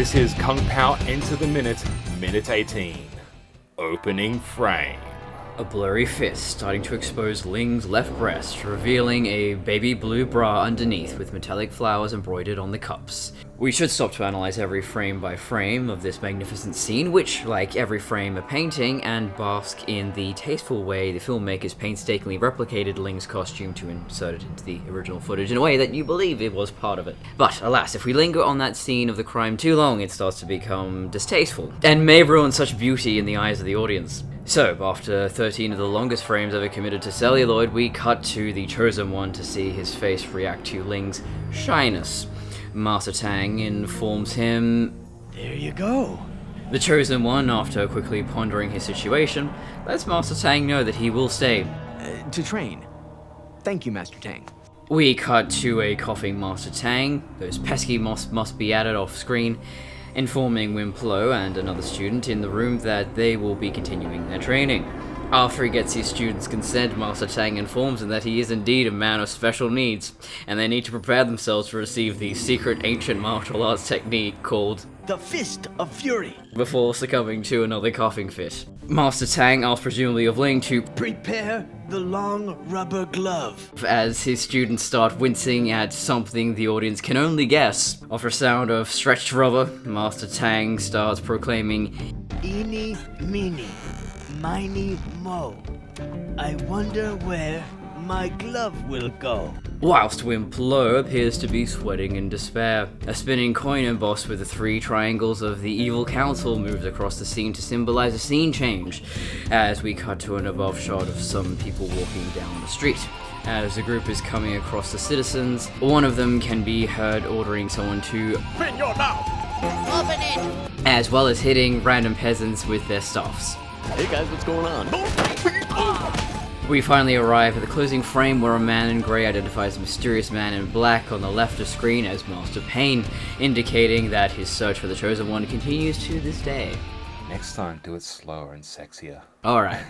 This is Kung Pao Enter the Minute, Minute 18. Opening frame. A blurry fist starting to expose Ling's left breast, revealing a baby blue bra underneath with metallic flowers embroidered on the cups. We should stop to analyze every frame by frame of this magnificent scene, which, like every frame a painting, and bask in the tasteful way the filmmakers painstakingly replicated Ling's costume to insert it into the original footage in a way that you believe it was part of it. But, alas, if we linger on that scene of the crime too long, it starts to become distasteful, and may ruin such beauty in the eyes of the audience. So, after 13 of the longest frames ever committed to celluloid, we cut to the Chosen One to see his face react to Ling's shyness. Master Tang informs him, "There you go." The Chosen One, after quickly pondering his situation, lets Master Tang know that he will stay. To train. Thank you, Master Tang. We cut to a coughing Master Tang. Those pesky must be added off screen, informing Wimplo and another student in the room that they will be continuing their training. After he gets his students' consent, Master Tang informs them that he is indeed a man of special needs, and they need to prepare themselves to receive the secret ancient martial arts technique called The Fist of Fury. before succumbing to another coughing fit. Master Tang asks presumably of Ling to Prepare the long rubber glove. as his students start wincing at something the audience can only guess. After a sound of stretched rubber, Master Tang starts proclaiming, Eeny, meeny, miny, mo. I wonder where my glove will go. whilst Wimplo appears to be sweating in despair. A spinning coin embossed with the 3 triangles of the evil council moves across the scene to symbolize a scene change, as we cut to an above shot of some people walking down the street. As the group is coming across the citizens, one of them can be heard ordering someone to Open your mouth! Open it! as well as hitting random peasants with their staffs. Hey guys, what's going on? We finally arrive at the closing frame where a man in grey identifies a mysterious man in black on the left of screen as Master Pain, indicating that his search for the Chosen One continues to this day. Next time, do it slower and sexier. Alright.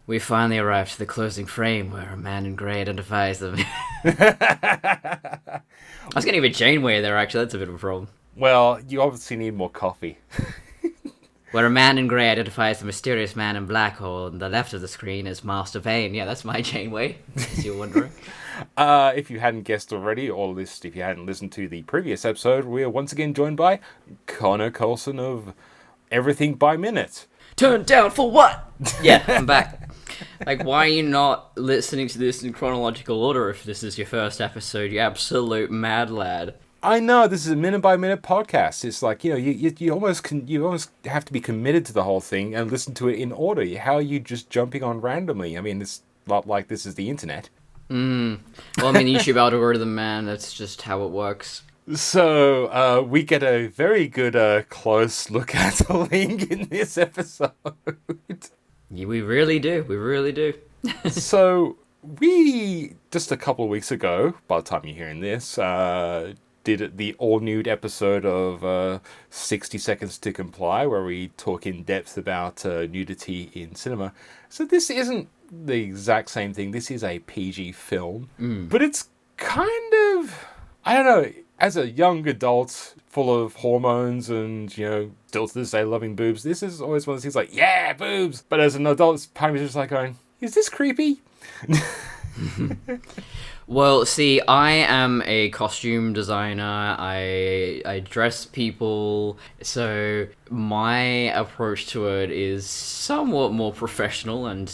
We finally arrived to the closing frame where a man in grey identifies them. I was gonna give a Janeway there, actually, that's a bit of a problem. Well, you obviously need more coffee. Where a man in grey identifies the mysterious man in black on the left of the screen as Master Pain. Yeah, that's my Janeway, if you're wondering. If you hadn't guessed already, or if you hadn't listened to the previous episode, we are once again joined by Connor Coulson of Everything by Minute. Turn down for what? Yeah, I'm back. Like, why are you not listening to this in chronological order if this is your first episode, you absolute mad lad? I know, this is a minute-by-minute podcast. It's like, you almost have to be committed to the whole thing and listen to it in order. How are you just jumping on randomly? I mean, it's not like this is the internet. Well, I mean, YouTube algorithm, man, that's just how it works. So, we get a very good close look at Ling in this episode. Yeah, we really do. So, we, just a couple of weeks ago, by the time you're hearing this, did the all-nude episode of 60 Seconds to Comply, where we talk in depth about nudity in cinema. So this isn't the exact same thing. This is a PG film. But it's kind of, I don't know, as a young adult full of hormones and, still to this day loving boobs, this is always one of those things like, yeah, boobs! But as an adult, part of me is just like going, is this creepy? Well, see, I am a costume designer. I dress people, so my approach to it is somewhat more professional and,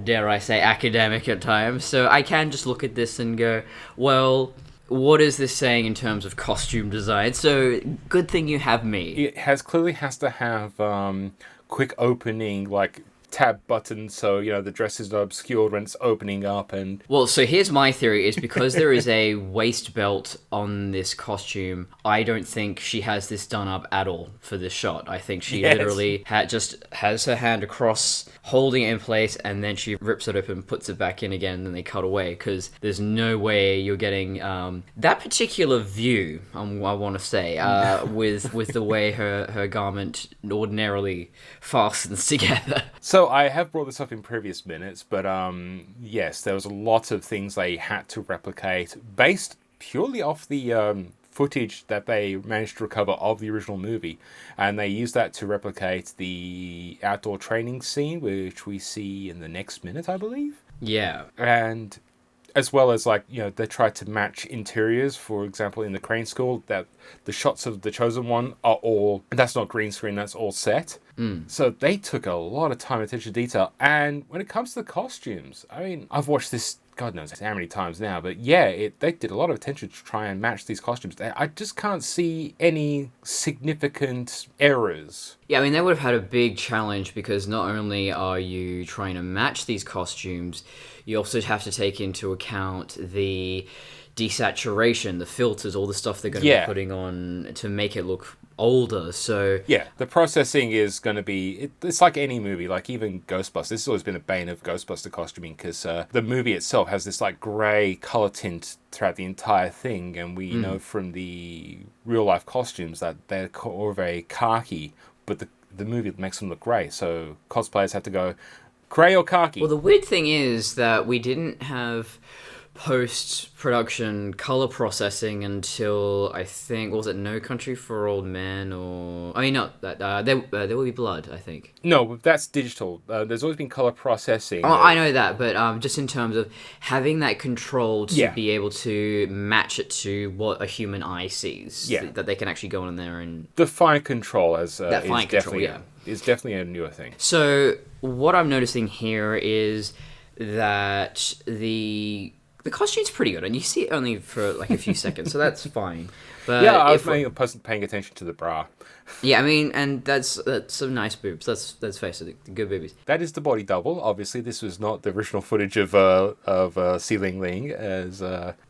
dare I say, academic at times. So I can just look at this and go, well, what is this saying in terms of costume design? So good thing you have me. It clearly has to have quick opening, like tab button, so the dress is not obscured when it's opening up. And well, so here's my theory: is because there is a waist belt on this costume, I don't think she has this done up at all for this shot. I think she literally just has her hand across, holding it in place, and then she rips it open, puts it back in again, and then they cut away, because there's no way you're getting that particular view, I want to say, with the way her garment ordinarily fastens together. So I have brought this up in previous minutes, but yes, there was a lot of things they had to replicate based purely off the footage that they managed to recover of the original movie, and they used that to replicate the outdoor training scene, which we see in the next minute, I believe. Yeah. And as well as, like, you know, they tried to match interiors. For example, in the Crane School, that the shots of the Chosen One are all, that's not green screen, that's all set. So they took a lot of time and attention to detail. And when it comes to the costumes, I mean, I've watched this God knows how many times now, but yeah, they did a lot of attention to try and match these costumes. I just can't see any significant errors. Yeah, I mean, they would have had a big challenge because not only are you trying to match these costumes, you also have to take into account the desaturation, the filters, all the stuff they're going to be putting on to make it look older. So yeah, the processing is going to be it's like any movie, like even Ghostbusters. This has always been a bane of Ghostbuster costuming, because the movie itself has this like grey color tint throughout the entire thing, and we know from the real life costumes that they're more of a khaki, but the movie makes them look grey, so cosplayers have to go grey or khaki. Well, the weird thing is that we didn't have post-production color processing until, I think, was it No Country for Old Men, or I mean, no, that There Will Be Blood, I think. No, that's digital. There's always been color processing. Oh, I know that, but just in terms of having that control to be able to match it to what a human eye sees, that they can actually go in there and the fine control is definitely a newer thing. So what I'm noticing here is that the costume's pretty good, and you see it only for like a few seconds, so that's fine. But yeah, I was paying attention to the bra. Yeah, I mean, and that's some nice boobs. Let's face it, good boobies. That is the body double. Obviously, this was not the original footage of Ling Ling as.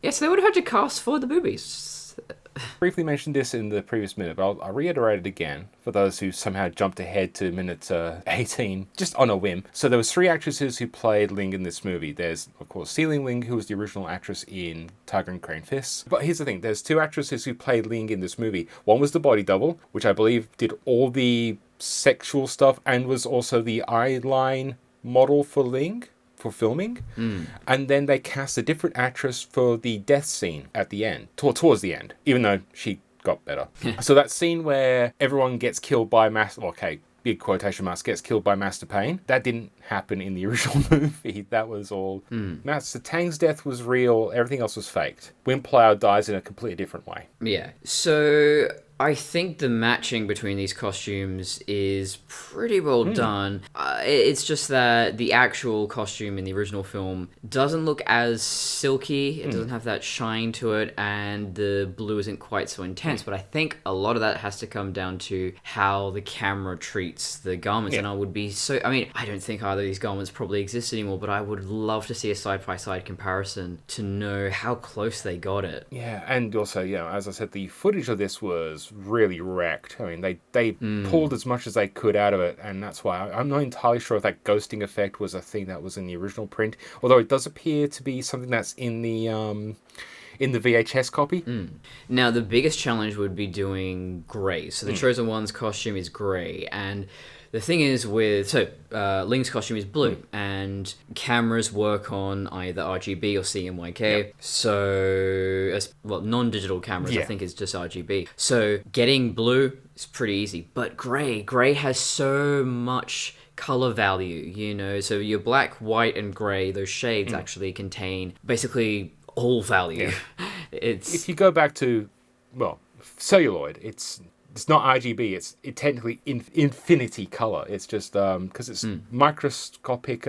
Yes, they would have had to cast for the boobies. Briefly mentioned this in the previous minute, but I'll reiterate it again for those who somehow jumped ahead to minute 18 just on a whim. So there was 3 actresses who played Ling in this movie. There's, of course, Ling Ling, who was the original actress in Tiger and Crane Fists. But here's the thing, there's 2 actresses who played Ling in this movie. One was the body double, which I believe did all the sexual stuff and was also the eyeline model for Ling for filming. And then they cast a different actress for the death scene at the end, towards the end, even though she got better. So that scene where everyone gets killed by big quotation marks, gets killed by Master Pain, that didn't happen in the original movie. That was all Master Tang's death was real, everything else was faked. Windplow dies in a completely different way. Yeah, so I think the matching between these costumes is pretty well done. It's just that the actual costume in the original film doesn't look as silky. It doesn't have that shine to it, and the blue isn't quite so intense. But I think a lot of that has to come down to how the camera treats the garments. And I don't think either of these garments probably exist anymore, but I would love to see a side-by-side comparison to know how close they got it. Yeah, and also, as I said, the footage of this was really wrecked. I mean, they pulled as much as they could out of it, and that's why I'm not entirely sure if that ghosting effect was a thing that was in the original print, although it does appear to be something that's in the VHS copy. Now, the biggest challenge would be doing grey. So the Chosen One's costume is grey, and the thing is Ling's costume is blue, and cameras work on either RGB or CMYK. So, non-digital cameras, I think, is just RGB. So getting blue is pretty easy, but grey has so much color value, so your black, white, and grey, those shades actually contain basically all value. If you go back to, celluloid, it's not RGB, it's technically infinity color. It's just because it's microscopic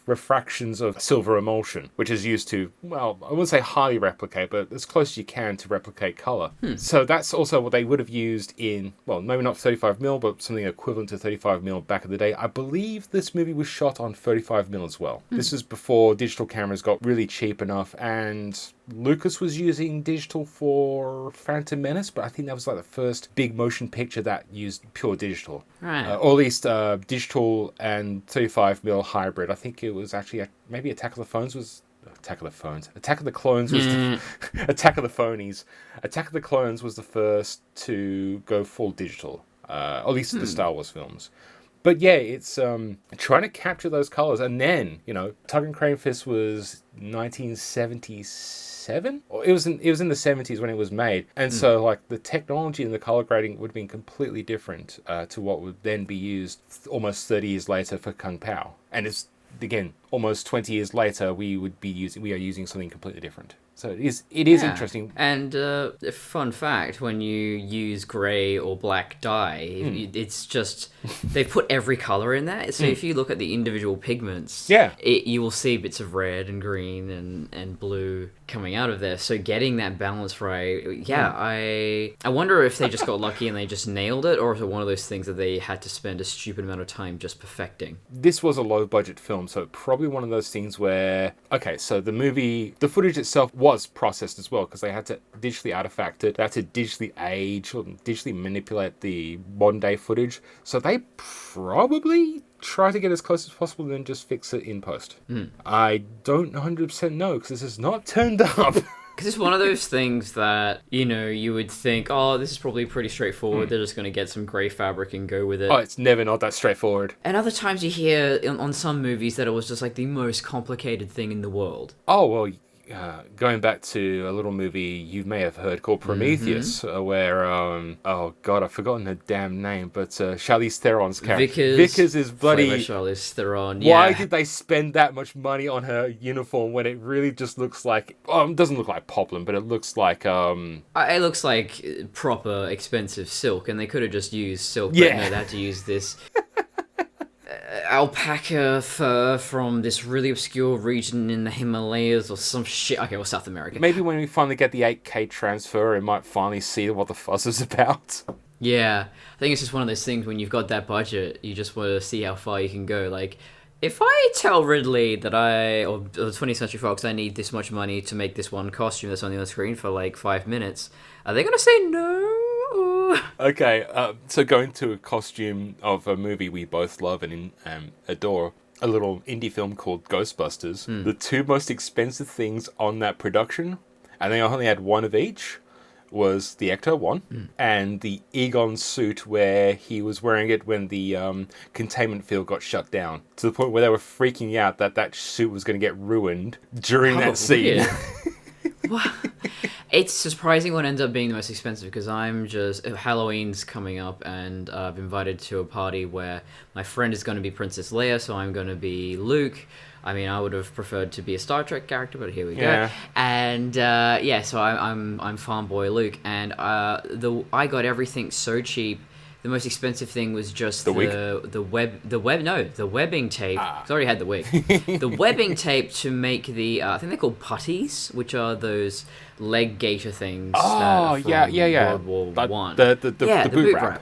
refractions of silver emulsion, which is used to, I wouldn't say highly replicate, but as close as you can to replicate color. So that's also what they would have used in, maybe not 35mm, but something equivalent to 35mm back in the day. I believe this movie was shot on 35mm as well. This is before digital cameras got really cheap enough, and Lucas was using digital for Phantom Menace, but I think that was like the first big motion picture that used pure digital. Right. Or at least digital and 35mm hybrid. I think it was actually maybe Attack of the Clones was Attack of the Phonies. Attack of the Clones was the first to go full digital, at least the Star Wars films. But yeah, it's trying to capture those colors. And then, Tug and Crane Fist was 1977? Or it was in the 70s when it was made. And so, like, the technology and the color grading would have been completely different to what would then be used almost 30 years later for Kung Pao. And it's, again, almost 20 years later, we are using something completely different. So it is interesting. And a fun fact, when you use grey or black dye, it's just, they've put every colour in there. So if you look at the individual pigments, you will see bits of red and green and blue coming out of there. So getting that balance right, I wonder if they just got lucky and they just nailed it, or is it one of those things that they had to spend a stupid amount of time just perfecting? This was a low-budget film, so probably one of those things where, okay, so the footage itself was processed as well, because they had to digitally artifact it, they had to digitally age or digitally manipulate the modern day footage, so they probably try to get as close as possible and then just fix it in post. I don't 100% know, because this is not turned up. Because it's one of those things that, you would think, oh, this is probably pretty straightforward. They're just going to get some grey fabric and go with it. Oh, it's never not that straightforward. And other times you hear on some movies that it was just like the most complicated thing in the world. Oh, well, going back to a little movie you may have heard called Prometheus, where, oh god, I've forgotten her damn name, but Charlize Theron's character. Vickers is bloody... Charlize Theron, Why did they spend that much money on her uniform when it really just looks like... it doesn't look like poplin, but it looks like... It looks like proper expensive silk, and they could have just used silk, but no, they had to use this... alpaca fur from this really obscure region in the Himalayas or some shit. Okay, well, South America. Maybe when we finally get the 8K transfer, we might finally see what the fuss is about. Yeah, I think it's just one of those things when you've got that budget, you just want to see how far you can go. Like, if I tell Ridley that or the 20th Century Fox, I need this much money to make this one costume that's on the screen for like 5 minutes, are they going to say no? Okay, so going to a costume of a movie we both love and adore, a little indie film called Ghostbusters. The two most expensive things on that production, and they only had one of each, was the Ecto one and the Egon suit where he was wearing it when the containment field got shut down, to the point where they were freaking out that suit was going to get ruined during that scene. Wow. It's surprising what ends up being the most expensive, because Halloween's coming up, and I've invited to a party where my friend is going to be Princess Leia, so I'm going to be Luke. I mean, I would have preferred to be a Star Trek character, but here we go. And so I'm Farm Boy Luke, and I got everything so cheap. The most expensive thing was just the webbing tape. I already had the wig. The webbing tape to make the I think they're called putties, which are those leg gaiter things. Oh, from yeah. World War One. The boot wrap.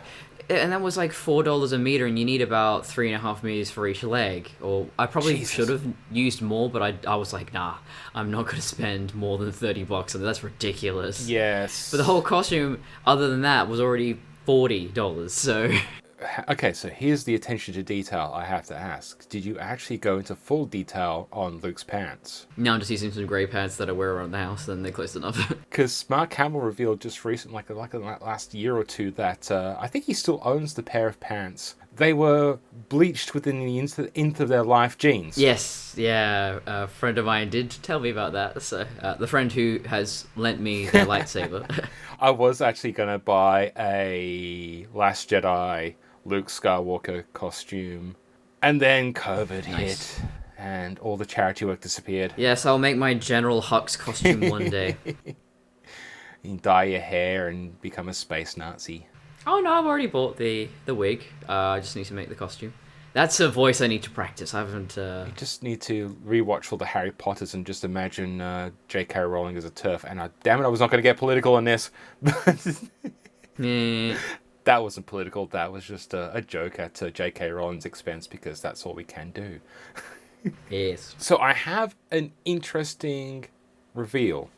And that was like $4 a meter, and you need about 3.5 meters for each leg. Or I probably should have used more, but I was like, nah, I'm not going to spend more than $30 on it. That's ridiculous. Yes. But the whole costume, other than that, was already $40. So okay, so here's the attention to detail I have to ask. Did you actually go into full detail on Luke's pants? No, I'm just using some grey pants that I wear around the house, and they're close enough. Because Mark Hamill revealed just recently, like in the last year or two, that I think he still owns the pair of pants. They were bleached within the nth of their life jeans. Yes, yeah. A friend of mine did tell me about that. So the friend who has lent me their lightsaber. I was actually going to buy a Last Jedi Luke Skywalker costume, and then COVID hit, and all the charity work disappeared. Yes, I'll make my General Hux costume one day. You can dye your hair and become a space Nazi. Oh no, I've already bought the wig. I just need to make the costume. That's a voice I need to practice. I haven't... You just need to rewatch all the Harry Potters and just imagine J.K. Rowling as a TERF. And damn it, I was not going to get political on this. That wasn't political. That was just a joke at J.K. Rowling's expense, because that's all we can do. Yes. So I have an interesting reveal.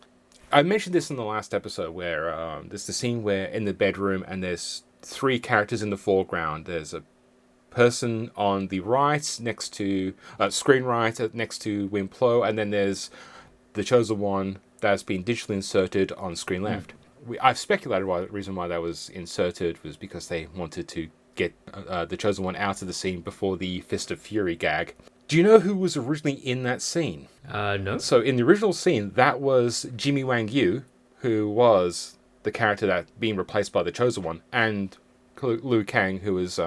I mentioned this in the last episode, where there's the scene where in the bedroom, and there's three characters in the foreground. There's a person on the right next to screen right next to Wimplo, and then there's the chosen one that's been digitally inserted on screen left. I've speculated the reason why that was inserted was because they wanted to get the Chosen One out of the scene before the Fist of Fury gag. Do you know who was originally in that scene? No. So in the original scene, that was Jimmy Wang Yu, who was the character that being replaced by the Chosen One, and Liu Kang, who was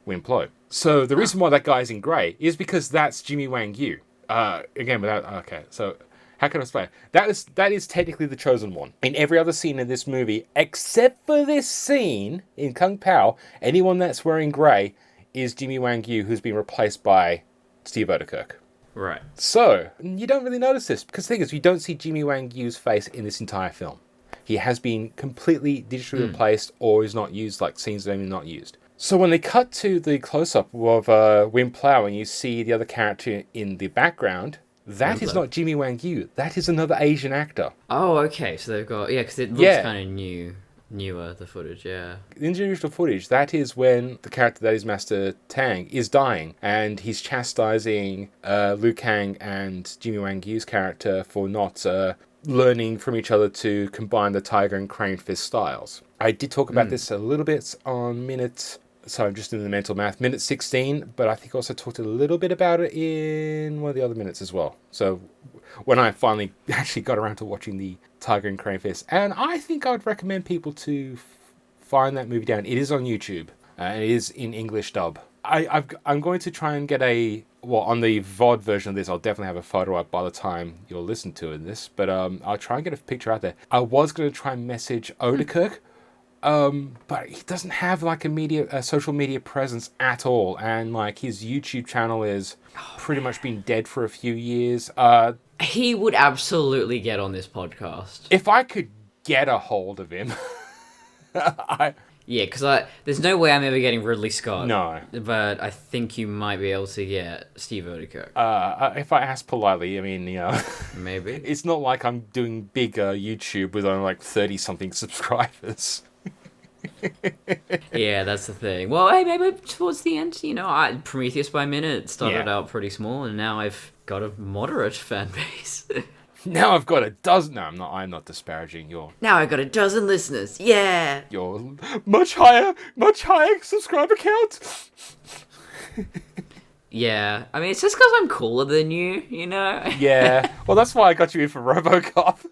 Win Plo. So the reason why that guy's in grey is because that's Jimmy Wang Yu. Again, without... Okay, so... How can I explain? That is technically the Chosen One. In every other scene in this movie, except for this scene in Kung Pao, anyone that's wearing grey is Jimmy Wang Yu, who's been replaced by Steve Odekirk. Right. So, you don't really notice this, because the thing is, you don't see Jimmy Wang Yu's face in this entire film. He has been completely digitally replaced, or is not used, like scenes that are not used. So when they cut to the close-up of Win Plow, and you see the other character in the background... That is not Jimmy Wang Yu. That is another Asian actor. Oh, okay. So they've got... Yeah, because it looks kind of newer, the footage, yeah. In the original footage, that is when the character that is Master Tang is dying, and he's chastising Liu Kang and Jimmy Wang Yu's character for not learning from each other to combine the Tiger and Crane Fist styles. I did talk about this a little bit on minute... So I'm just in the mental math. Minute 16, but I think I also talked a little bit about it in one of the other minutes as well. So when I finally actually got around to watching the Tiger and Crane Fist, and I think I would recommend people to find that movie down. It is on YouTube. It is in English dub. I'm going to try and get on the VOD version of this, I'll definitely have a photo up by the time you'll listen to this, but I'll try and get a picture out there. I was going to try and message Odekirk, but he doesn't have like a social media presence at all, and like his YouTube channel is pretty much been dead for a few years. He would absolutely get on this podcast. If I could get a hold of him, Yeah, because there's no way I'm ever getting Ridley Scott. No. But I think you might be able to get Steve Odekirk. If I ask politely, I mean, Maybe. It's not like I'm doing big YouTube with only like 30-something subscribers. Yeah, that's the thing. Well, hey, maybe towards the end, Prometheus by Minute started out pretty small, and now I've got a moderate fan base. Now I've got a dozen. No, I'm not disparaging your. Now I've got a dozen listeners. Yeah. Your much higher subscriber count. Yeah, I mean, it's just because I'm cooler than you, Yeah. Well, that's why I got you in for RoboCop.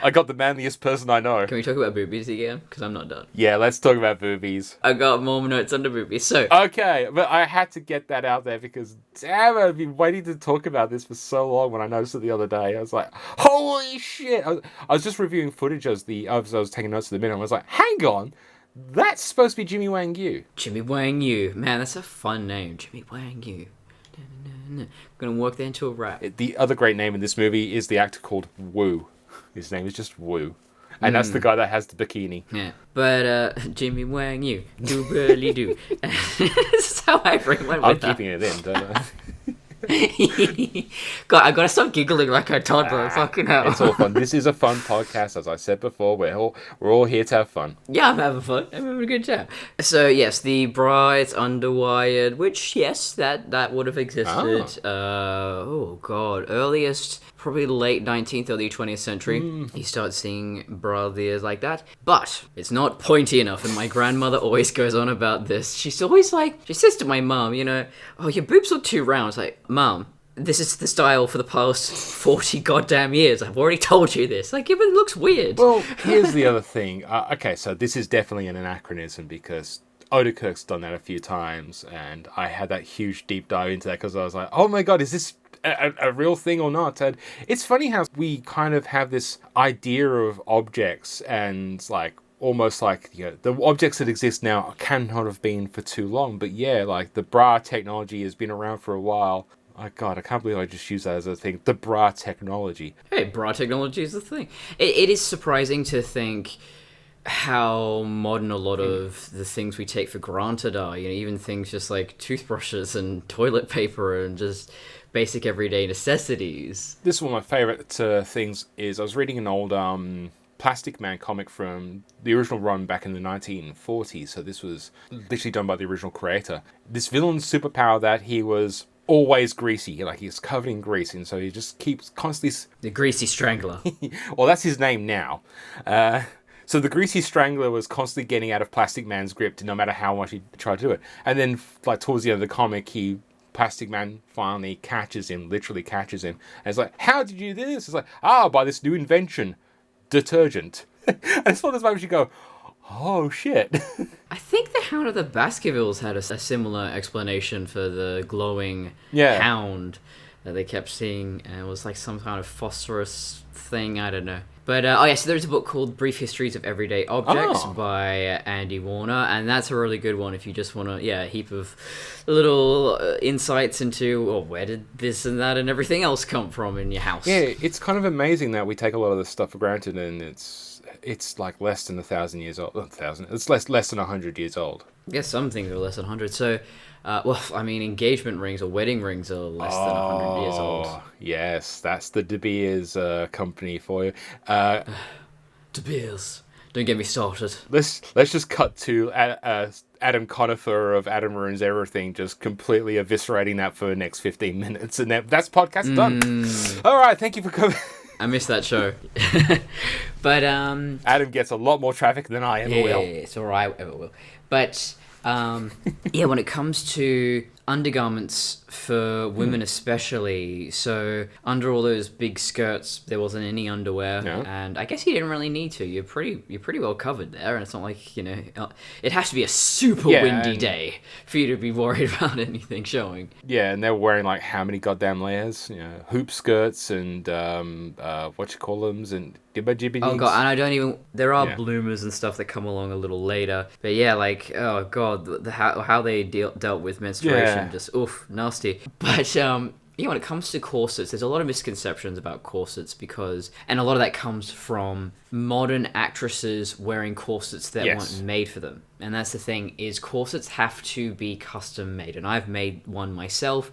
I got the manliest person I know. Can we talk about boobies again? Because I'm not done. Yeah, let's talk about boobies. I got more notes under boobies, so... Okay, but I had to get that out there because, damn it, I've been waiting to talk about this for so long when I noticed it the other day. I was like, holy shit! I was just reviewing footage as I was taking notes at the minute, and I was like, hang on, that's supposed to be Jimmy Wang Yu. Jimmy Wang Yu. Man, that's a fun name. Jimmy Wang Yu. Gonna work that into a rap. The other great name in this movie is the actor called Wu. His name is just Wu. And that's the guy that has the bikini. Yeah. But, Jimmy Wang Yu. Do really do. This is how everyone went with I'm keeping it in, don't I? God, I gotta stop giggling like a toddler. Fucking hell. It's all fun. This is a fun podcast, as I said before. We're all here to have fun. Yeah, I'm having fun. I'm having a good time. So yes, the bra is underwired, which yes, that would have existed. Oh god, earliest probably late 19th, early 20th century. You start seeing bra ears like that, but it's not pointy enough. And my grandmother always goes on about this. She's always like, she says to my mum, oh, your boobs are too round. It's like, Mum, this is the style for the past 40 goddamn years. I've already told you this. Like, it looks weird. Well, here's the other thing. Okay, so this is definitely an anachronism because Odekirk's done that a few times, and I had that huge deep dive into that because I was like, oh my god, is this a real thing or not? And it's funny how we kind of have this idea of objects and like almost like the objects that exist now cannot have been for too long, but yeah, like the bra technology has been around for a while. Oh god, I can't believe I just used that as a thing. The bra technology. Hey, bra technology is the thing. It is surprising to think how modern a lot of the things we take for granted are. Even things just like toothbrushes and toilet paper and just basic everyday necessities. This is one of my favorite things is I was reading an old Plastic Man comic from the original run back in the 1940s. So this was literally done by the original creator. This villain's superpower that he was always greasy, like he's covered in grease, and so he just keeps constantly... The Greasy Strangler. Well, that's his name now. So the greasy strangler was constantly getting out of Plastic Man's grip, no matter how much he tried to do it. And then, like towards the end of the comic, Plastic Man finally catches him, literally catches him, and it's like, "How did you do this?" It's like, by this new invention, detergent. And it's one of those moments you go, "Oh shit." I think the Hound of the Baskervilles had a similar explanation for the glowing Yeah. hound that they kept seeing, and it was like some kind of phosphorus thing, I don't know. But, so there's a book called Brief Histories of Everyday Objects by Andy Warner, and that's a really good one if you just want to, a heap of little insights into, where did this and that and everything else come from in your house. Yeah, it's kind of amazing that we take a lot of this stuff for granted, and it's like less than 1,000 years old. 1,000. It's less than 100 years old. I guess some things are less than 100. So, engagement rings or wedding rings are less than 100 years old. Yes, that's the De Beers company for you. De Beers. Don't get me started. Let's just cut to Adam Conifer of Adam Ruins Everything just completely eviscerating that for the next 15 minutes, and that's podcast done. All right, thank you for coming. I missed that show. But, Adam gets a lot more traffic than I ever will. Yeah, it's alright, ever will. But, when it comes to undergarments for women especially, so under all those big skirts, there wasn't any underwear, and I guess you didn't really need to. You're pretty well covered there, and it's not like, it has to be a super windy day for you to be worried about anything showing. Yeah, and they're wearing like how many goddamn layers? Hoop skirts and what you call them, and dibba jibba. Oh god, and I don't even. There are bloomers and stuff that come along a little later, but oh god, how they dealt with menstruation, just oof, nasty. But when it comes to corsets, there's a lot of misconceptions about corsets and a lot of that comes from modern actresses wearing corsets that weren't made for them. And that's the thing, is corsets have to be custom made, and I've made one myself.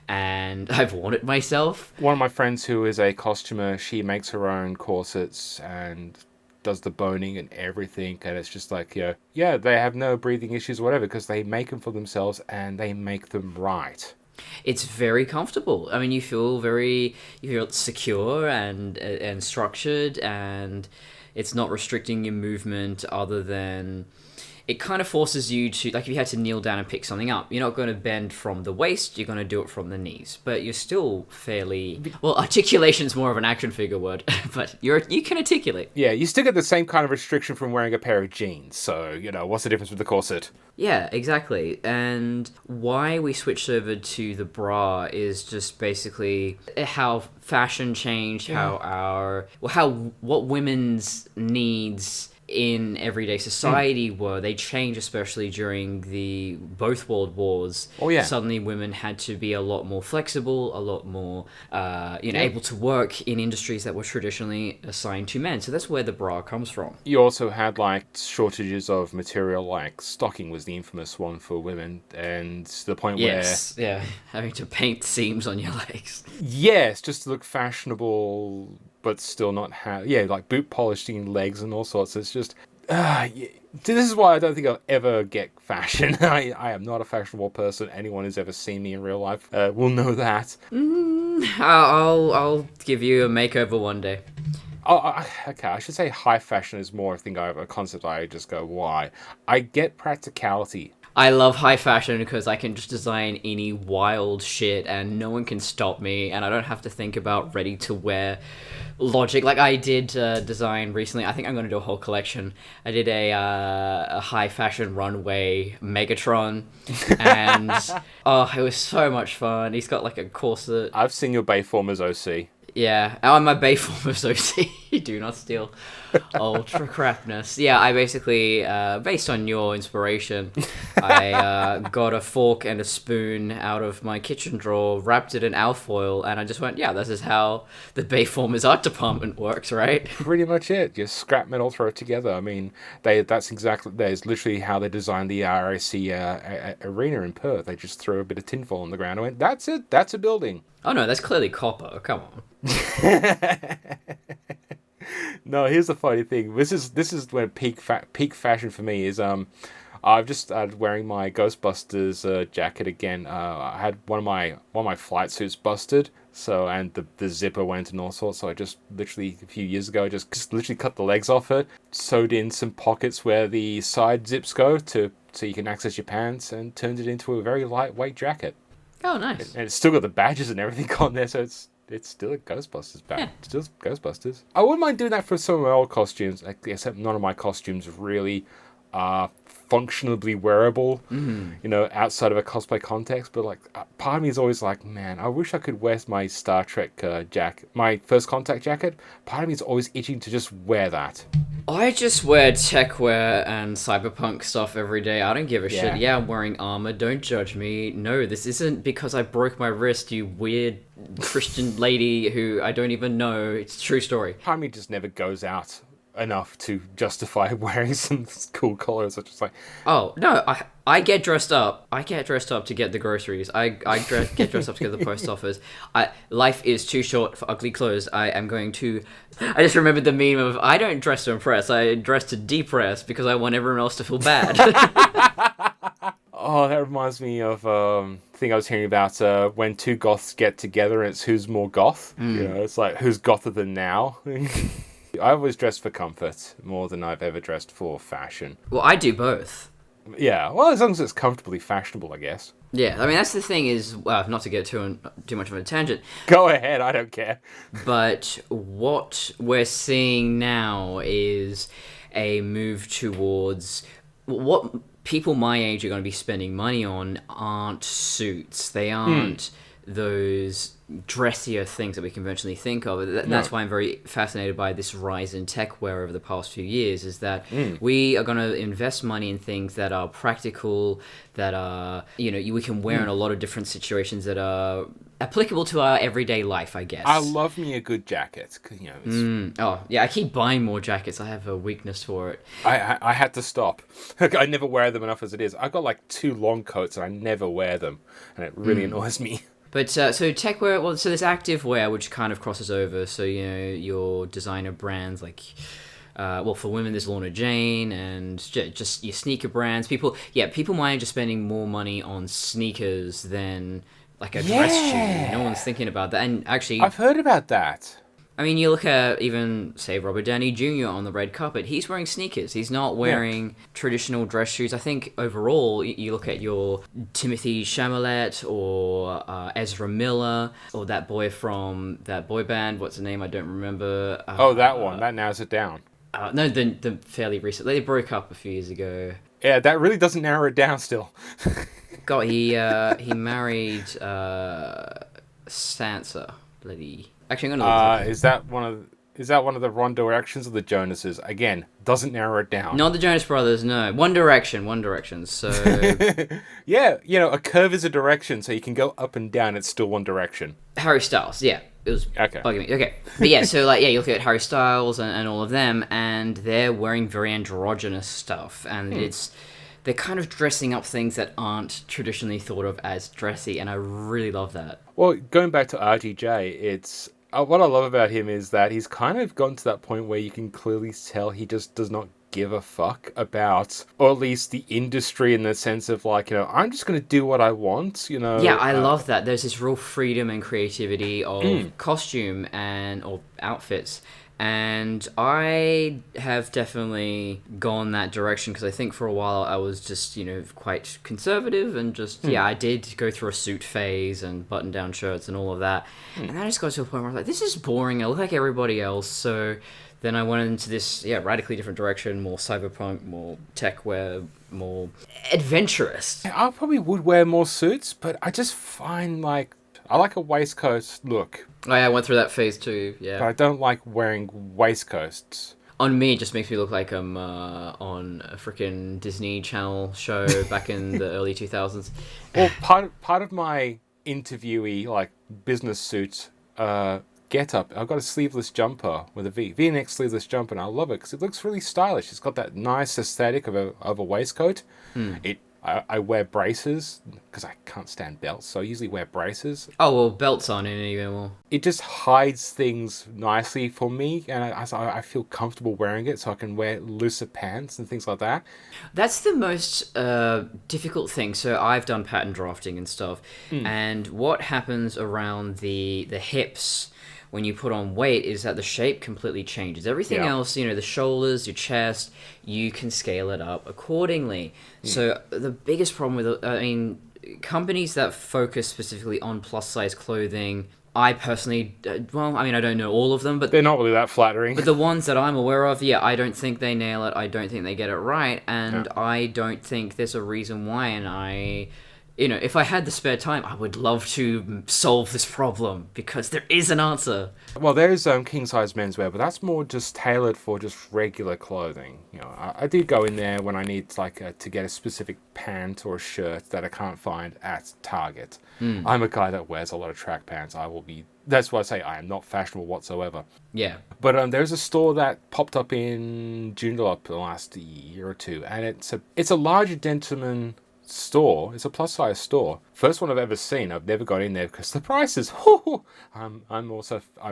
And I've worn it myself. One of my friends who is a costumer, she makes her own corsets and does the boning and everything. And it's just like, they have no breathing issues or whatever because they make them for themselves and they make them right. It's very comfortable. I mean, you feel secure and structured, and it's not restricting your movement other than... It kind of forces you to, like if you had to kneel down and pick something up, you're not going to bend from the waist, you're going to do it from the knees. But you're still fairly... Well, articulation's more of an action figure word, but you can articulate. Yeah, you still get the same kind of restriction from wearing a pair of jeans. So, what's the difference with the corset? Yeah, exactly. And why we switched over to the bra is just basically how fashion changed, what women's needs in everyday society were. They changed, especially during both world wars. Suddenly women had to be a lot more flexible, a lot more able to work in industries that were traditionally assigned to men. So that's where the bra comes from. You also had like shortages of material, like stocking was the infamous one for women, and to the point where having to paint seams on your legs, just to look fashionable but still not like boot polishing legs and all sorts. It's just this is why I don't think I'll ever get fashion. I am not a fashionable person. Anyone who's ever seen me in real life will know that. I'll give you a makeover one day. Okay, I should say high fashion is more a concept I just go, why? I get practicality. I love high fashion because I can just design any wild shit and no one can stop me, and I don't have to think about ready-to-wear logic. Like I did design recently, I think I'm going to do a whole collection. I did a high fashion runway Megatron, and it was so much fun. He's got like a corset. I've seen your Bayformers OC. Yeah, I'm a Bayformers OC. Do not steal. Ultra crapness. Yeah, I basically, based on your inspiration, I got a fork and a spoon out of my kitchen drawer, wrapped it in alfoil, and I just went, this is how the Bayformers art department works, right? Pretty much it. Just scrap metal, throw it together. I mean, that's literally how they designed the RAC arena in Perth. They just threw a bit of tinfoil on the ground and went, that's it, that's a building. Oh no, that's clearly copper. Come on. No, here's the funny thing. This is when peak fashion for me is. I've just wearing my Ghostbusters jacket again. I had one of my flight suits busted, so and the zipper went and all sorts. So I just literally a few years ago just literally cut the legs off it, sewed in some pockets where the side zips go to so you can access your pants, and turned it into a very lightweight jacket. Oh, nice. And it's still got the badges and everything on there, so it's still a Ghostbusters badge. Yeah. It's still Ghostbusters. I wouldn't mind doing that for some of my old costumes, except none of my costumes really are functionally wearable, outside of a cosplay context. But like, part of me is always like, man, I wish I could wear my Star Trek jacket, my First Contact jacket. Part of me is always itching to just wear that. I just wear tech wear and cyberpunk stuff every day. I don't give a shit. Yeah, I'm wearing armor. Don't judge me. No, this isn't because I broke my wrist, you weird Christian lady who I don't even know. It's a true story. Part of me just never goes out enough to justify wearing some cool colors. Such as like, oh no, I get dressed up. I get dressed up to get the groceries. I get dressed up to get the post office. Life is too short for ugly clothes. I just remembered the meme of I don't dress to impress. I dress to depress because I want everyone else to feel bad. oh, that reminds me of thing I was hearing about when two goths get together and it's who's more goth. It's like who's gother than now. I always dress for comfort more than I've ever dressed for fashion. Well, I do both. Yeah, well, as long as it's comfortably fashionable, I guess. Yeah, I mean, that's the thing is, not to get too much of a tangent. Go ahead, I don't care. But what we're seeing now is a move towards what people my age are going to be spending money on aren't suits. They aren't those dressier things that we conventionally think of. That's why I'm very fascinated by this rise in tech wear over the past few years, is that we are going to invest money in things that are practical, that are, we can wear in a lot of different situations that are applicable to our everyday life, I guess. I love me a good jacket. Oh, yeah, I keep buying more jackets. I have a weakness for it. I had to stop. I never wear them enough as it is. I've got like 2 long coats and I never wear them. And it really annoys me. But so tech wear, well, so there's active wear, which kind of crosses over. So, your designer brands like, for women, there's Lorna Jane, and just your sneaker brands. People my age are spending more money on sneakers than like a dress shoe. No one's thinking about that. And actually, I've heard about that. I mean, you look at even, say, Robert Downey Jr. on the red carpet. He's wearing sneakers. He's not wearing traditional dress shoes. I think overall, you look at your Timothy Chalamet or Ezra Miller or that boy from that boy band. What's the name? I don't remember. That one. That narrows it down. No, the fairly recent. They broke up a few years ago. Yeah, that really doesn't narrow it down still. God, he married Sansa, bloody. Actually, I'm gonna look is that one of the One Directions or the Jonases? Again, doesn't narrow it down. Not the Jonas Brothers, no. One Direction. So yeah, a curve is a direction, so you can go up and down. It's still one direction. Harry Styles, yeah. It was bugging me. Okay. But yeah, so you look at Harry Styles and all of them, and they're wearing very androgynous stuff, and they're kind of dressing up things that aren't traditionally thought of as dressy, and I really love that. Well, going back to RGJ, it's what I love about him is that he's kind of gotten to that point where you can clearly tell he just does not give a fuck about, or at least the industry, in the sense of like, I'm just going to do what I want, Yeah, I love that. There's this real freedom and creativity of costume or outfits. And I have definitely gone that direction because I think for a while I was just, quite conservative and just, I did go through a suit phase and button-down shirts and all of that. And then I just got to a point where I was like, this is boring. I look like everybody else. So then I went into this, radically different direction, more cyberpunk, more tech wear, more adventurous. I probably would wear more suits, but I just find like, I like a waistcoat look. Oh, yeah, I went through that phase too, yeah. But I don't like wearing waistcoats. On me, it just makes me look like I'm on a freaking Disney Channel show back in the early 2000s. Well, part of my interviewee, like, business suit get-up, I've got a sleeveless jumper with a V-neck sleeveless jumper, and I love it because it looks really stylish. It's got that nice aesthetic of a waistcoat. I wear braces because I can't stand belts, so I usually wear braces. Oh, well, belts aren't in it anymore. It just hides things nicely for me, and I feel comfortable wearing it, so I can wear looser pants and things like that. That's the most difficult thing. So I've done pattern drafting and stuff, and what happens around the hips when you put on weight is that the shape completely changes. Everything Yeah. else, the shoulders, your chest, you can scale it up accordingly. So the biggest problem with, companies that focus specifically on plus size clothing, I personally, I don't know all of them, but They're not really that flattering. but the ones that I'm aware of, yeah, I don't think they nail it. I don't think they get it right, and Yeah. I don't think there's a reason why. And if I had the spare time, I would love to solve this problem because there is an answer. Well, there's king size menswear, but that's more just tailored for just regular clothing. I do go in there when I need to get a specific pant or a shirt that I can't find at Target. I'm a guy that wears a lot of track pants. That's why I say I am not fashionable whatsoever. Yeah. But there's a store that popped up in Joondalup the last year or two, and it's a larger gentleman store. It's a plus size store. First one I've ever seen. I've never got in there because the prices. I'm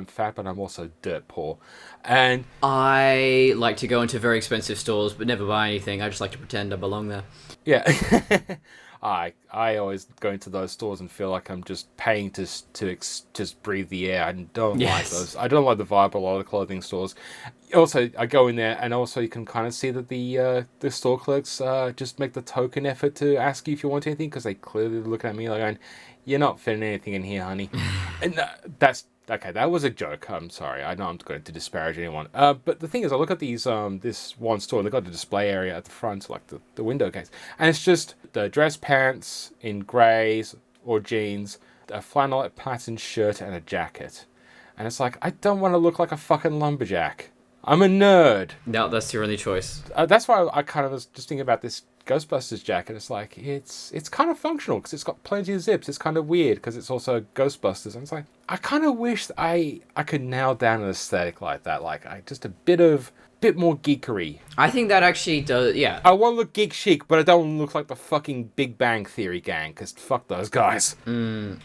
fat, but I'm also dirt poor, and I like to go into very expensive stores, but never buy anything. I just like to pretend I belong there. yeah. I always go into those stores and feel like I'm just paying to just breathe the air. I don't like Yes. those. I don't like the vibe of a lot of clothing stores. Also, I go in there and also you can kind of see that the store clerks just make the token effort to ask you if you want anything because they clearly look at me like going, "You're not fitting anything in here, honey." And that's okay. That was a joke. I'm sorry. I know I'm going to disparage anyone. But the thing is, I look at this one store and they've got the display area at the front, like the window case, and it's just the dress pants in greys or jeans, a flannelette pattern shirt, and a jacket. And it's like, I don't want to look like a fucking lumberjack. I'm a nerd. No, that's your only choice. That's why I kind of was just thinking about this Ghostbusters jacket. It's like, it's kind of functional because it's got plenty of zips. It's kind of weird because it's also Ghostbusters. And it's like, I kind of wish I could nail down an aesthetic like that. Just a bit more geekery. I think that actually does, yeah. I want to look geek chic, but I don't want to look like the fucking Big Bang Theory gang because fuck those guys.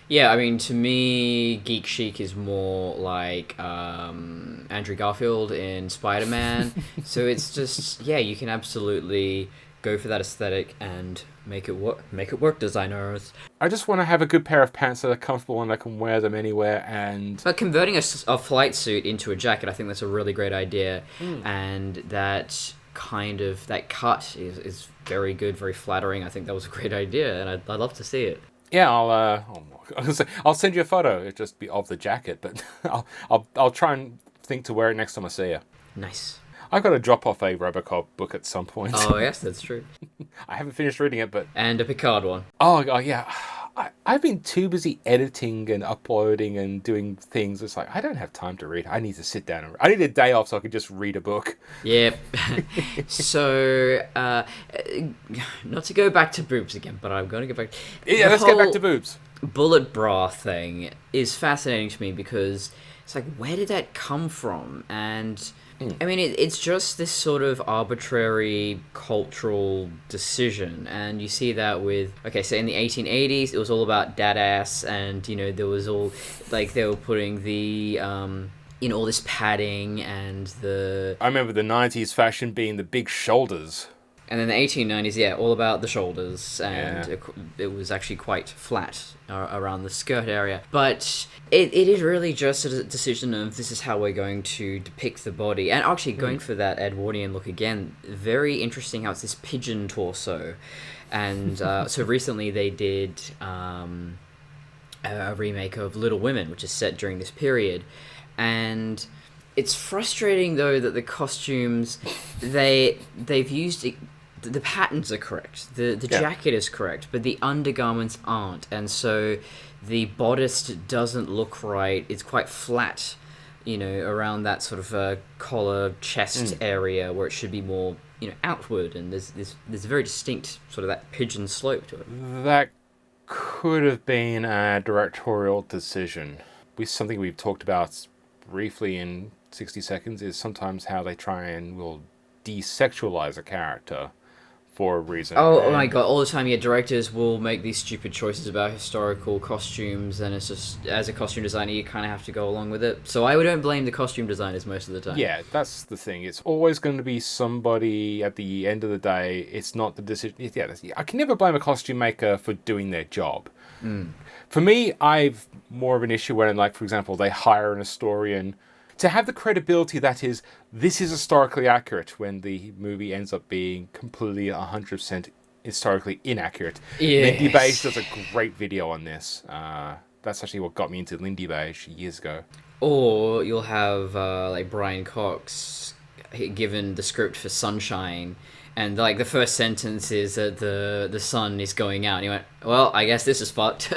Yeah, to me, geek chic is more like Andrew Garfield in Spider-Man. So it's just, yeah, you can absolutely go for that aesthetic and make it work, designers. I just want to have a good pair of pants that are comfortable and I can wear them anywhere. And But converting a flight suit into a jacket, I think that's a really great idea. And that that cut is very good, very flattering. I think that was a great idea, and I'd love to see it. yeah, I'll send you a photo. It'll just be of the jacket, but I'll try and think to wear it next time I see you. Nice. I've got to drop off a Robocop book at some point. Oh, yes, that's true. I haven't finished reading it, but And a Picard one. oh yeah. I've been too busy editing and uploading and doing things. It's like, I don't have time to read. I need to sit down and I need a day off so I can just read a book. Yep. So, not to go back to boobs again, but I'm going to go back. Yeah, let's get back to boobs. Bullet bra thing is fascinating to me because it's like, where did that come from? And it's just this sort of arbitrary cultural decision, and you see that with, so in the 1880s, it was all about dad ass, and there was all like they were putting the all this padding and the. I remember the 90s fashion being the big shoulders. And then the 1890s, yeah, all about the shoulders, and Yeah. it was actually quite flat around the skirt area. But it is really just a decision of this is how we're going to depict the body. And actually, going for that Edwardian look again, very interesting how it's this pigeon torso. And so recently they did a remake of Little Women, which is set during this period. And it's frustrating, though, that the costumes, they've used... The patterns are correct, the jacket is correct, but the undergarments aren't, and so the bodice doesn't look right. It's quite flat, around that sort of collar, chest area where it should be more, outward, and there's a very distinct sort of that pigeon slope to it. That could have been a directorial decision. Something we've talked about briefly in 60 Seconds is sometimes how they try and will desexualize a character for a reason. Oh my god, all the time, yeah, directors will make these stupid choices about historical costumes, and it's just, as a costume designer, you kind of have to go along with it. So I don't blame the costume designers most of the time. Yeah, that's the thing. It's always going to be somebody at the end of the day. It's not the decision. Yeah, I can never blame a costume maker for doing their job. For me, I've more of an issue when, like, for example, they hire an historian to have the credibility that is, this is historically accurate, when the movie ends up being completely 100% historically inaccurate. Yes. Lindy Beige does a great video on this. That's actually what got me into Lindy Beige years ago. Or you'll have, like, Brian Cox given the script for Sunshine, and, like, the first sentence is that the sun is going out, and he went, well, I guess this is fucked.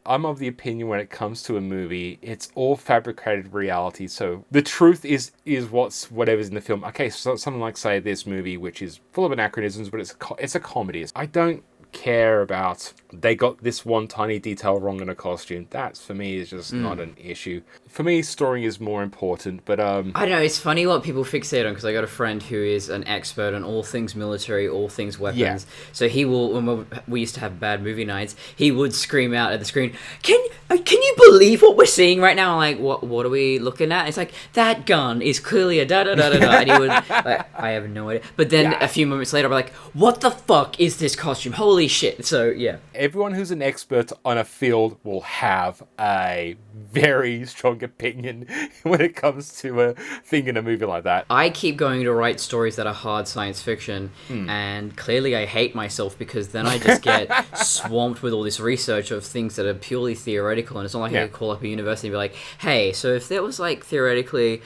I'm of the opinion when it comes to a movie, it's all fabricated reality. So the truth is whatever's in the film. Okay, so something like, say, this movie, which is full of anachronisms, but it's a comedy. I don't care about they got this one tiny detail wrong in a costume. That, for me, is just not an issue. For me, story is more important, but I don't know, it's funny what people fixate on, because I got a friend who is an expert on all things military, all things weapons. Yeah. So he will, when we used to have bad movie nights, he would scream out at the screen, can you believe what we're seeing right now? I'm like, what are we looking at? It's like, that gun is clearly a da-da-da-da-da. And he would, like, I have no idea. But then a few moments later, I'll be like, what the fuck is this costume? Holy shit. So, yeah. everyone who's an expert on a field will have a very strong opinion when it comes to a thing in a movie like that. I keep going to write stories that are hard science fiction, and clearly I hate myself, because then I just get swamped with all this research of things that are purely theoretical, and it's not like I could call up a university and be like, hey, so if there was, like, theoretically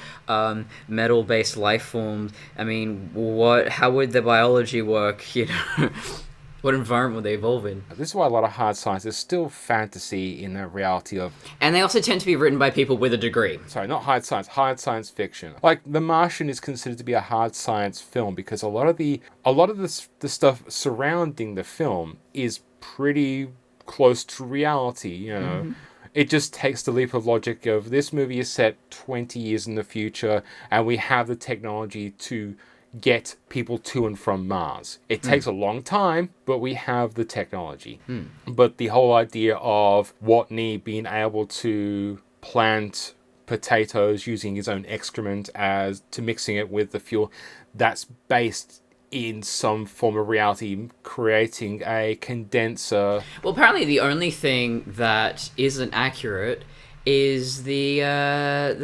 metal-based life forms, I mean, how would the biology work, you know? What environment would they evolve in? This is why a lot of hard science is still fantasy in the reality of... And they also tend to be written by people with a degree. Sorry, not hard science fiction. Like, The Martian is considered to be a hard science film because a lot of the stuff surrounding the film is pretty close to reality, you know. It just takes the leap of logic of this movie is set 20 years in the future and we have the technology to get people to and from Mars. It takes a long time, but we have the technology. But the whole idea of Watney being able to plant potatoes using his own excrement as to mixing it with the fuel, that's based in some form of reality, creating a condenser. Well, apparently the only thing that isn't accurate is the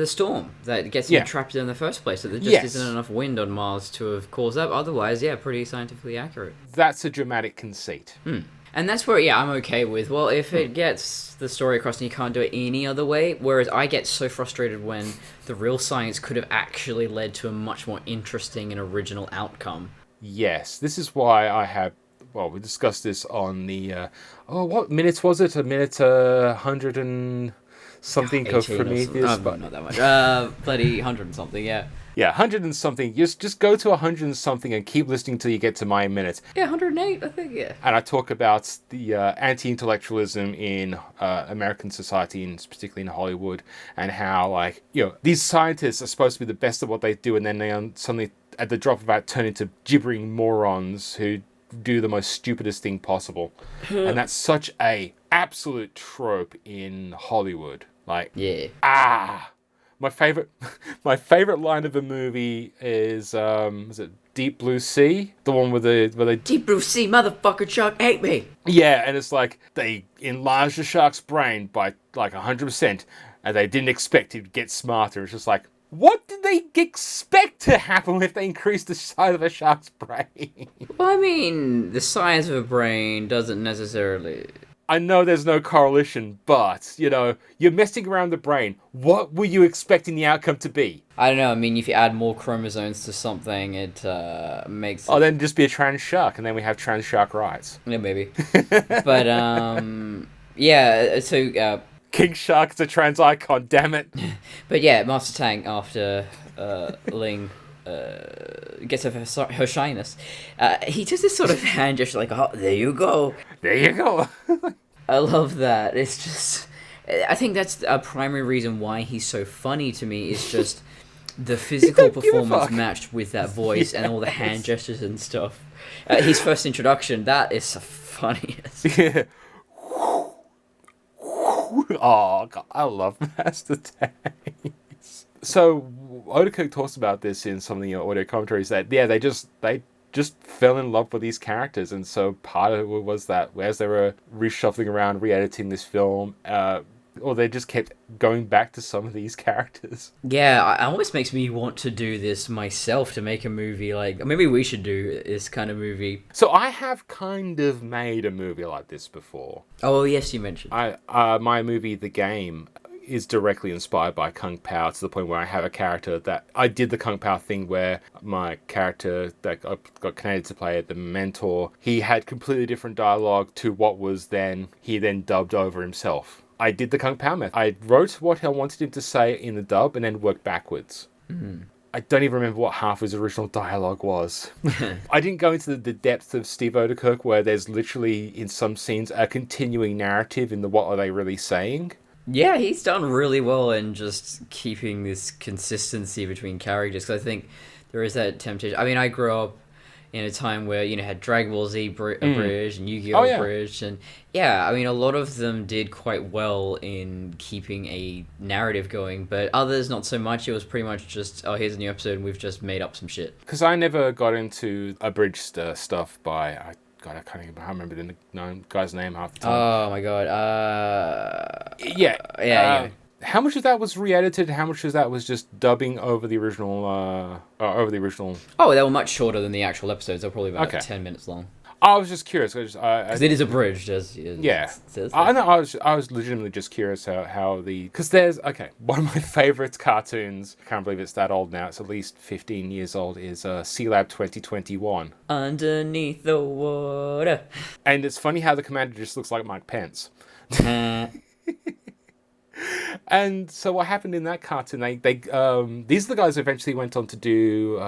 storm that gets him trapped in the first place. That there just isn't enough wind on Mars to have caused that. Otherwise, pretty scientifically accurate. That's a dramatic conceit. And that's where, I'm okay with, well, if it gets the story across and you can't do it any other way, whereas I get so frustrated when the real science could have actually led to a much more interesting and original outcome. Yes, this is why I have... Well, we discussed this on the... what minutes was it? A minute 100 and... something of Prometheus, but not that much. Bloody 100 and something, yeah. Yeah, 100 and something. Just go to 100 and something and keep listening till you get to my minute. Yeah, 108, I think, yeah. And I talk about the anti-intellectualism in American society, and particularly in Hollywood, and how, like, you know, these scientists are supposed to be the best at what they do, and then they suddenly, at the drop of a hat, turn into gibbering morons who do the most stupidest thing possible. And that's such a absolute trope in Hollywood. Like, my favorite line of the movie is it Deep Blue Sea, the one where they Deep Blue Sea, motherfucker, shark ate me. Yeah, and it's like they enlarged the shark's brain by like 100%, and they didn't expect it to get smarter. It's just like, what did they expect to happen if they increased the size of a shark's brain? Well, I mean, the size of a brain doesn't necessarily... I know there's no correlation, but, you know, you're messing around the brain. What were you expecting the outcome to be? I don't know. I mean, if you add more chromosomes to something, it makes... Oh, then just be a trans shark, and then we have trans shark rights. Yeah, maybe. But, yeah, so... King Shark's a trans icon, damn it. But yeah, Master Tang, after Ling gets her shyness, he does this sort of hand gesture like, oh, there you go. There you go. I love that. It's just... I think that's a primary reason why he's so funny to me, is just... The physical don't give a performance fuck. matched with that voice and all the hand gestures and stuff. His first introduction, that is the funniest. Yeah. Oh, God, I love Master Tang. So Otakirk talks about this in some of the audio commentaries that they just fell in love with these characters, and so part of it was that as they were reshuffling around, re-editing this film, or they just kept going back to some of these characters. Yeah, it almost makes me want to do this myself, to make a movie. Like, maybe we should do this kind of movie. So I have kind of made a movie like this before. Oh, yes, you mentioned. My movie, The Game, is directly inspired by Kung Pao to the point where I have a character that I did the Kung Pao thing where my character that got Canadian to play the mentor, he had completely different dialogue to what was then, he then dubbed over himself. I did the Kung Pao method. I wrote what I wanted him to say in the dub and then worked backwards. I don't even remember what half his original dialogue was. I didn't go into the depth of Steve Otakirk, where there's literally, in some scenes, a continuing narrative in the what are they really saying. Yeah, he's done really well in just keeping this consistency between characters. Because I think there is that temptation. I mean, I grew up in a time where, had Dragon Ball Z abridged and Yu-Gi-Oh! Abridged. And yeah, I mean, a lot of them did quite well in keeping a narrative going. But others, not so much. It was pretty much just, oh, here's a new episode and we've just made up some shit. Because I never got into abridged stuff by... God, I can't even remember the guy's name half the time. Oh my god. Yeah. How much of that was re-edited? How much of that was just dubbing over the original? Oh, they were much shorter than the actual episodes. They were probably about 10 minutes long. I was just curious. Because it is abridged, as yeah. it says. I know. I was legitimately just curious how because there's one of my favorite cartoons. I can't believe it's that old now. It's at least 15 years old. Is C-Lab 2021. Underneath the water. And it's funny how the commander just looks like Mike Pence. And so what happened in that cartoon? They these are the guys who eventually went on to do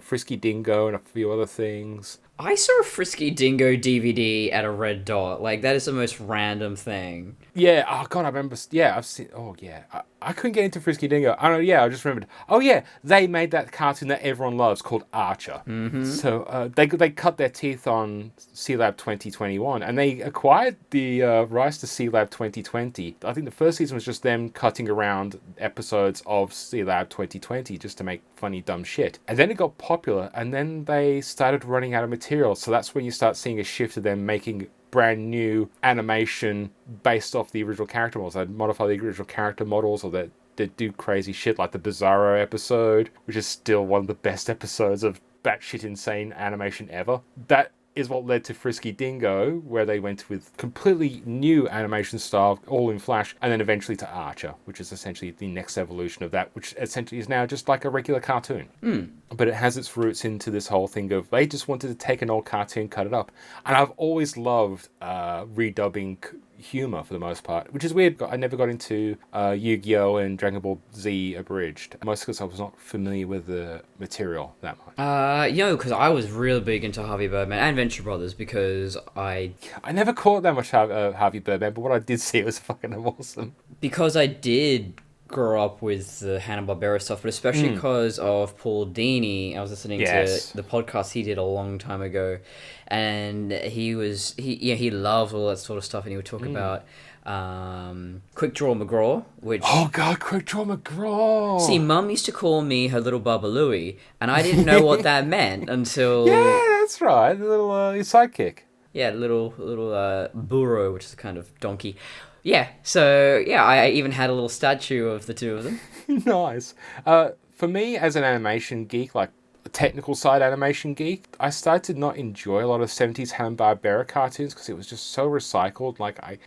Frisky Dingo and a few other things. I saw a Frisky Dingo DVD at a Red Dot. Like, that is the most random thing. Yeah. Oh God, I remember. Yeah, I've seen. Oh yeah, I couldn't get into Frisky Dingo. I don't know. Yeah, I just remembered. Oh yeah, they made that cartoon that everyone loves called Archer. Mm-hmm. So they cut their teeth on C-Lab 2021, and they acquired the rights to C-Lab 2020. I think the first season was just them cutting around episodes of C-Lab 2020 just to make funny dumb shit. And then it got popular, and then they started running out of material. So that's when you start seeing a shift of them making brand new animation based off the original character models. They'd modify the original character models, or they do crazy shit like the Bizarro episode, which is still one of the best episodes of batshit insane animation ever. That is what led to Frisky Dingo, where they went with completely new animation style, all in Flash, and then eventually to Archer, which is essentially the next evolution of that, which essentially is now just like a regular cartoon. But it has its roots into this whole thing of they just wanted to take an old cartoon, cut it up. And I've always loved redubbing humor for the most part, which is weird. I never got into Yu-Gi-Oh! And Dragon Ball Z abridged, mostly because I was not familiar with the material that much. Because I was really big into Harvey Birdman and Venture Brothers, because I never caught that much Harvey Birdman, but what I did see was fucking awesome. Because I did grow up with the Hanna-Barbera stuff, but especially because of Paul Dini. I was listening to the podcast he did a long time ago, and he loved all that sort of stuff, and he would talk about Quick Draw McGraw, which... Oh god, Quick Draw McGraw! See, Mum used to call me her little Baba Louie, and I didn't know what that meant until... Yeah, that's right, the little sidekick. Yeah, little burro, which is a kind of donkey. Yeah, so, yeah, I even had a little statue of the two of them. Nice. For me, as an animation geek, like a technical side animation geek, I started to not enjoy a lot of 70s Hanna-Barbera cartoons because it was just so recycled.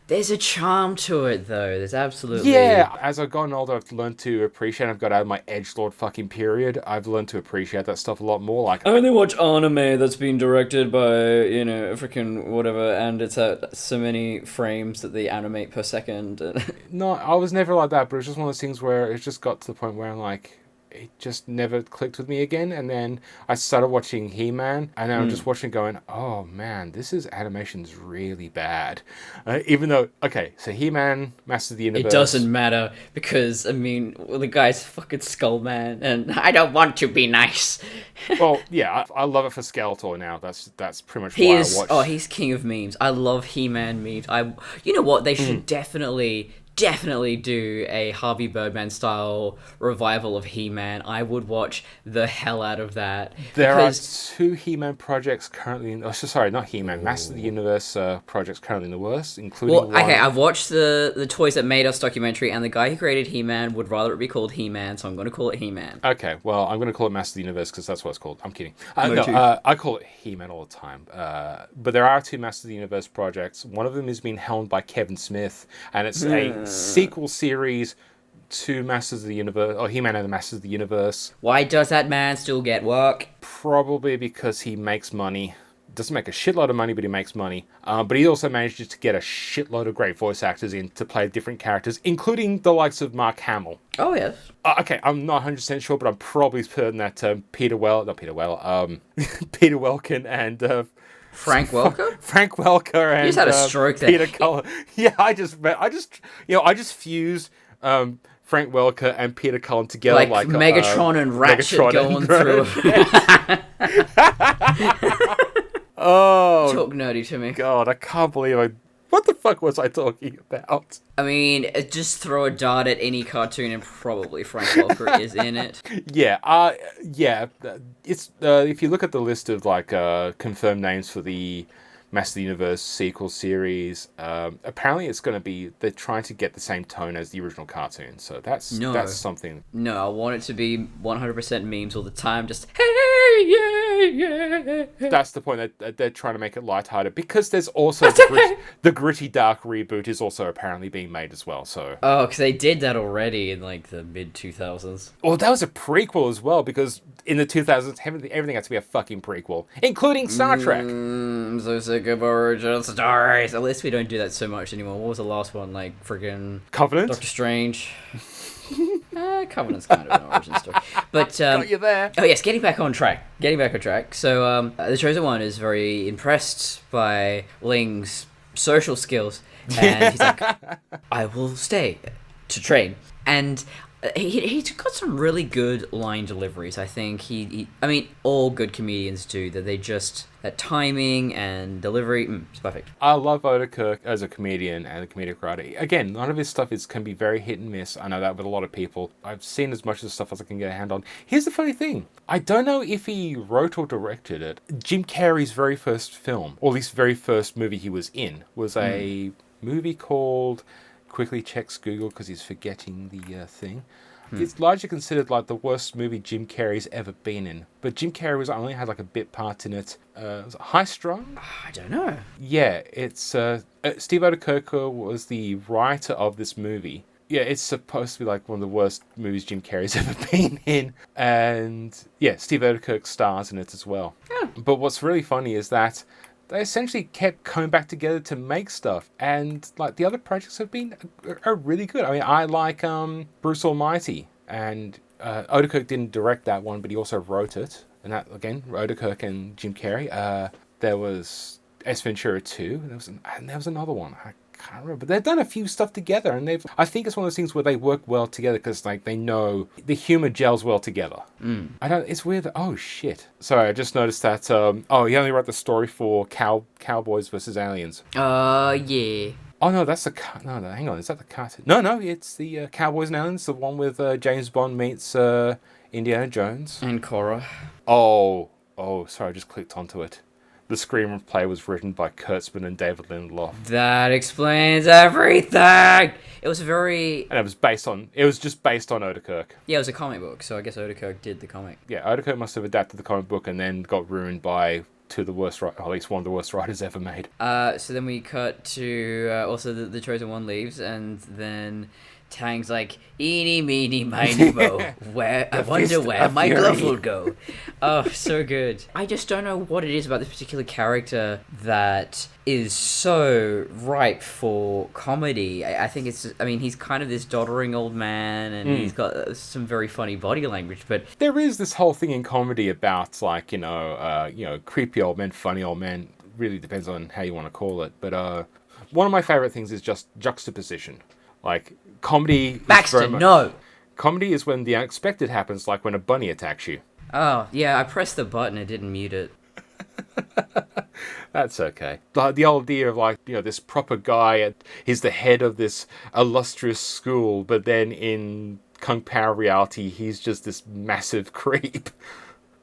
There's a charm to it, though. There's absolutely... Yeah, as I've gotten older, I've learned to appreciate, I've got out of my edgelord fucking period, I've learned to appreciate that stuff a lot more. I only watch anime that's been directed by, freaking whatever, and it's at so many frames that they animate per second. No, I was never like that, but it was just one of those things where it just got to the point where I'm like... it just never clicked with me again. And then I started watching He-Man, and then I'm just watching going, oh man, animation's really bad. Even though, okay, so He-Man, Master of the Universe. It doesn't matter because, I mean, well, the guy's fucking Skullman, and I don't want to be nice. Well, yeah, I love it for Skeletor now. That's pretty much He why is. I watch. Oh, he's king of memes. I love He-Man memes. You know what? They should definitely do a Harvey Birdman style revival of He-Man. I would watch the hell out of that. There are 2 He-Man projects currently. Sorry, not He-Man. Master of the Universe projects currently in the works, including. Well, one... okay, I've watched the Toys That Made Us documentary, and the guy who created He-Man would rather it be called He-Man, so I'm going to call it He-Man. Okay, well, I'm going to call it Master of the Universe because that's what it's called. I'm kidding. too. I call it He-Man all the time. But there are 2 Master of the Universe projects. One of them is being helmed by Kevin Smith, and it's a sequel series to Masters of the Universe, or He-Man and the Masters of the Universe. Why does that man still get work? Probably because he makes money. Doesn't make a shitload of money, but he makes money. But he also manages to get a shitload of great voice actors in to play different characters, including the likes of Mark Hamill. Oh, yes. Okay, I'm not 100% sure, but I'm probably certain that Peter Welken and... Frank Welker? Frank Welker and You just had a stroke there. Peter Cullen. Yeah, I just fused Frank Welker and Peter Cullen together like Megatron and Ratchet Megatron going through. Oh, Talk nerdy to me. God, I can't believe what the fuck was I talking about? I mean, just throw a dart at any cartoon and probably Frank Welker is in it. Yeah, it's if you look at the list of confirmed names for the Master of the Universe sequel series, apparently it's going to be, they're trying to get the same tone as the original cartoon, so that's something. No, I want it to be 100% memes all the time, just hey, yeah, yeah. That's the point, that they're trying to make it lighthearted, because there's also the Gritty Dark reboot is also apparently being made as well, so... Oh, because they did that already in, the mid-2000s. Well, that was a prequel as well, because in the 2000s, everything had to be a fucking prequel, including Star Trek. I'm so sick of origin stories. At least we don't do that so much anymore. What was the last one? Friggin' Covenant? Doctor Strange. Covenant's kind of an origin story. But, got you there. Oh yes, getting back on track. So, the Chosen One is very impressed by Ling's social skills. And he's like, I will stay to train. And he's got some really good line deliveries. I think I mean, all good comedians do, that they just... that timing and delivery, it's perfect. I love Odenkirk as a comedian and a comedic writer. Again, none of his stuff can be very hit and miss. I know that with a lot of people. I've seen as much of the stuff as I can get a hand on. Here's the funny thing. I don't know if he wrote or directed it. Jim Carrey's very first film, or at least very first movie he was in, was a movie called... Quickly checks Google because he's forgetting the thing. It's largely considered the worst movie Jim Carrey's ever been in. But Jim Carrey only had a bit part in it. Was it High Strung? I don't know. Yeah, it's Steve Odenkirk was the writer of this movie. Yeah, it's supposed to be one of the worst movies Jim Carrey's ever been in. And yeah, Steve Odenkirk stars in it as well. Yeah. But what's really funny is that they essentially kept coming back together to make stuff, and the other projects are really good. I mean, I like Bruce Almighty, and Odenkirk didn't direct that one, but he also wrote it, and that again, Odenkirk and Jim Carrey. There was S Ventura 2, and there was another one. I can't remember, but they've done a few stuff together, and I think it's one of those things where they work well together because they know the humor gels well together. It's weird. Oh shit! Sorry, I just noticed that. He only wrote the story for Cowboys versus Aliens. Yeah. Oh no, that's no. Hang on, is that the cartoon? No, it's the Cowboys and Aliens, the one with James Bond meets Indiana Jones And Korra. Oh, sorry, I just clicked onto it. The screenplay was written by Kurtzman and David Lindelof. That explains everything! It was very... And it was just based on Odenkirk. Yeah, it was a comic book, so I guess Odenkirk did the comic. Yeah, Odenkirk must have adapted the comic book and then got ruined by at least one of the worst writers ever made. So then we cut to... also, the Chosen One leaves, and then Tang's like, eeny, meeny, miny, mo. Where I wonder where my glove will go. Oh, so good. I just don't know what it is about this particular character that is so ripe for comedy. I think he's kind of this doddering old man, and he's got some very funny body language, but There is this whole thing in comedy about, like, creepy old men, funny old men. Really depends on how you want to call it. But one of my favorite things is just juxtaposition. Like, comedy... Baxter, no! Comedy is when the unexpected happens, like when a bunny attacks you. Oh, yeah, I pressed the button, it didn't mute it. That's okay. The idea of, like, this proper guy, he's the head of this illustrious school, but then in Kung Pao reality, he's just this massive creep.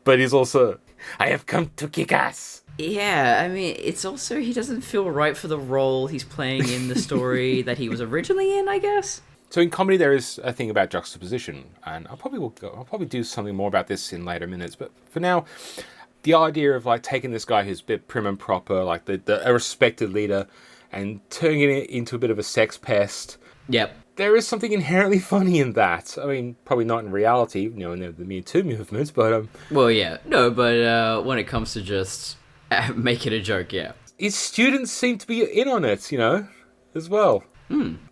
But he's also, I have come to kick ass. Yeah, I mean, it's also, he doesn't feel right for the role he's playing in the story that he was originally in, I guess. So in comedy, there is a thing about juxtaposition, and I'll probably do something more about this in later minutes. But for now, the idea of, like, taking this guy who's a bit prim and proper, like a respected leader, and turning it into a bit of a sex pest. Yep. There is something inherently funny in that. I mean, probably not in reality, in the Me Too movements, but Well, yeah, no, but when it comes to just make it a joke, yeah. His students seem to be in on it, as well.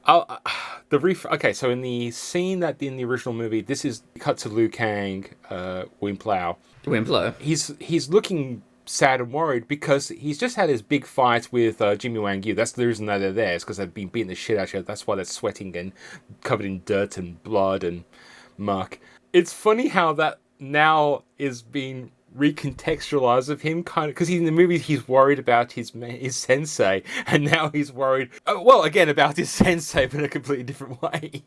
Okay, so in the scene that in the original movie, this is cut to Liu Kang, Wimplow. Wimplow. He's looking sad and worried because he's just had his big fight with Jimmy Wang Yu. That's the reason that they're there, is because they've been beating the shit out of each other. That's why they're sweating and covered in dirt and blood and muck. It's funny how that now is being recontextualized of him, kind of, because in the movie he's worried about his sensei, and now he's worried again about his sensei, but in a completely different way.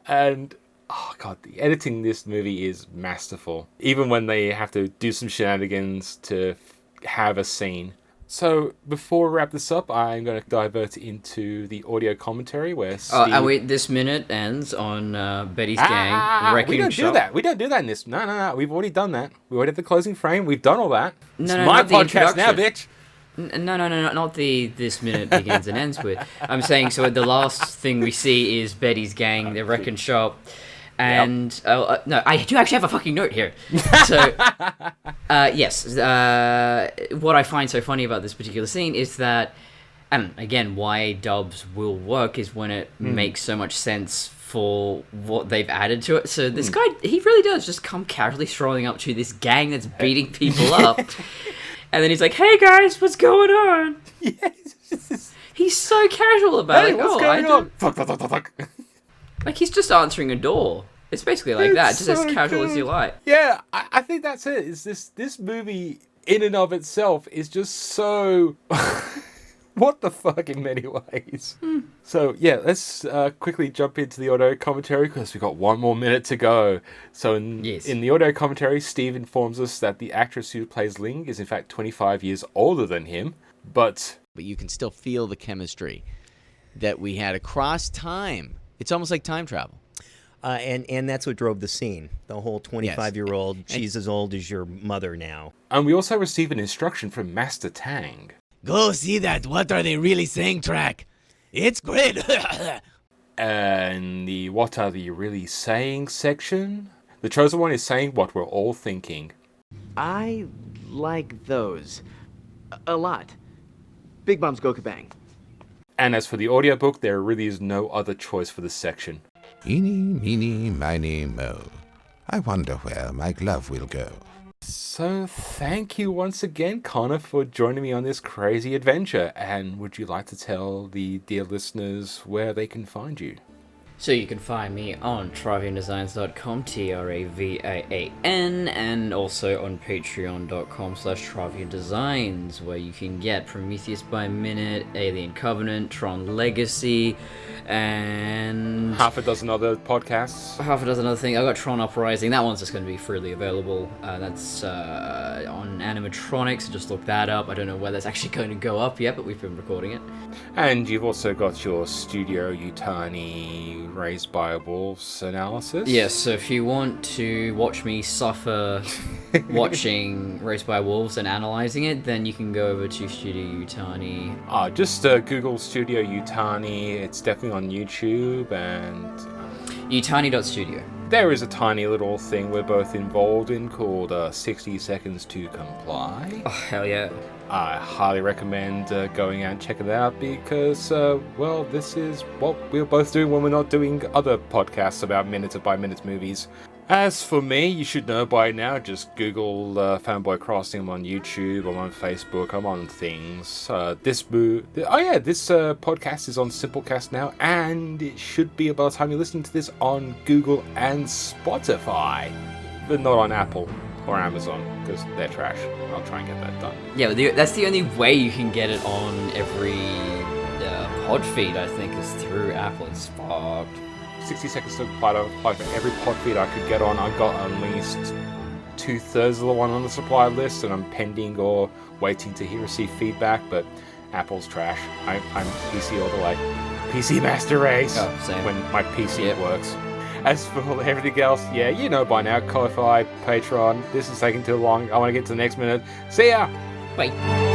And oh god, the editing in this movie is masterful, even when they have to do some shenanigans to have a scene. So before we wrap this up, I'm going to divert into the audio commentary where Steve... and wait, this minute ends on Betty's gang wrecking shop. We don't do that in this. No. We've already done that. We already have the closing frame. We've done all that. It's my not the podcast now, bitch. No, not the this minute begins and ends with. I'm saying, so the last thing we see is Betty's gang, the wrecking shop. And no, I do actually have a fucking note here. So, yes, what I find so funny about this particular scene is that, and again, why dubs will work is when it makes so much sense for what they've added to it. So this guy, he really does just come casually strolling up to this gang that's beating people up, and then he's like, "Hey guys, what's going on?" Yes. He's so casual about it. What's going on? Fuck. Like, he's just answering a door. It's basically like that, just as casual as you like. Yeah, I think that's it. Is this movie in and of itself is just so what the fuck in many ways. So yeah, let's quickly jump into the audio commentary because we've got one more minute to go. So in the audio commentary, Steve informs us that the actress who plays Ling is in fact 25 years older than him, but you can still feel the chemistry that we had across time. It's almost like time travel. And that's what drove the scene. The whole 25-year-old, she's as old as your mother now. And we also receive an instruction from Master Tang. Go see that What Are They Really Saying track. It's great. And the What Are They Really Saying section? The Chosen One is saying what we're all thinking. I like those. A lot. Big Bombs Go Kabang. And as for the audiobook, there really is no other choice for this section. Eeny, meeny, miny, mo. I wonder where my glove will go. So thank you once again, Connor, for joining me on this crazy adventure. And would you like to tell the dear listeners where they can find you? So you can find me on traviandesigns.com, TRAVIAN, and also on patreon.com/traviandesigns, where you can get Prometheus by Minute, Alien Covenant, Tron Legacy, and half a dozen other podcasts. Half a dozen other things. I got Tron Uprising. That one's just going to be freely available. That's on animatronics. So just look that up. I don't know whether that's actually going to go up yet, but we've been recording it. And you've also got your Studio Yutani Raised by Wolves analysis. Yes, so if you want to watch me suffer watching Raised by Wolves and analysing it, then you can go over to Studio Yutani. Just Google Studio Yutani. It's definitely on YouTube and etiny.studio. there is a tiny little thing we're both involved in called 60 Seconds to Comply. Oh, hell yeah. I highly recommend going out and checking it out because, well, this is what we're both doing when we're not doing other podcasts about minute-by-minute movies. As for me, you should know by now, just Google Fanboy Crossing. I'm on YouTube, I'm on Facebook, I'm on things. This podcast is on Simplecast now, and it should be, by the time you're listening to this, on Google and Spotify. But not on Apple or Amazon, because they're trash. I'll try and get that done. Yeah, that's the only way you can get it on every pod feed, I think, is through Apple. It's fucked. 60 Seconds to apply for every pod feed I could get on. I got at least 2/3 of the one on the supply list, and I'm pending or waiting to receive feedback, but Apple's trash. I'm PC all the way. PC Master Race. Oh, same. When my PC works. As for everything else, yeah, you know by now, Ko-Fi, Patreon. This is taking too long. I want to get to the next minute. See ya! Bye.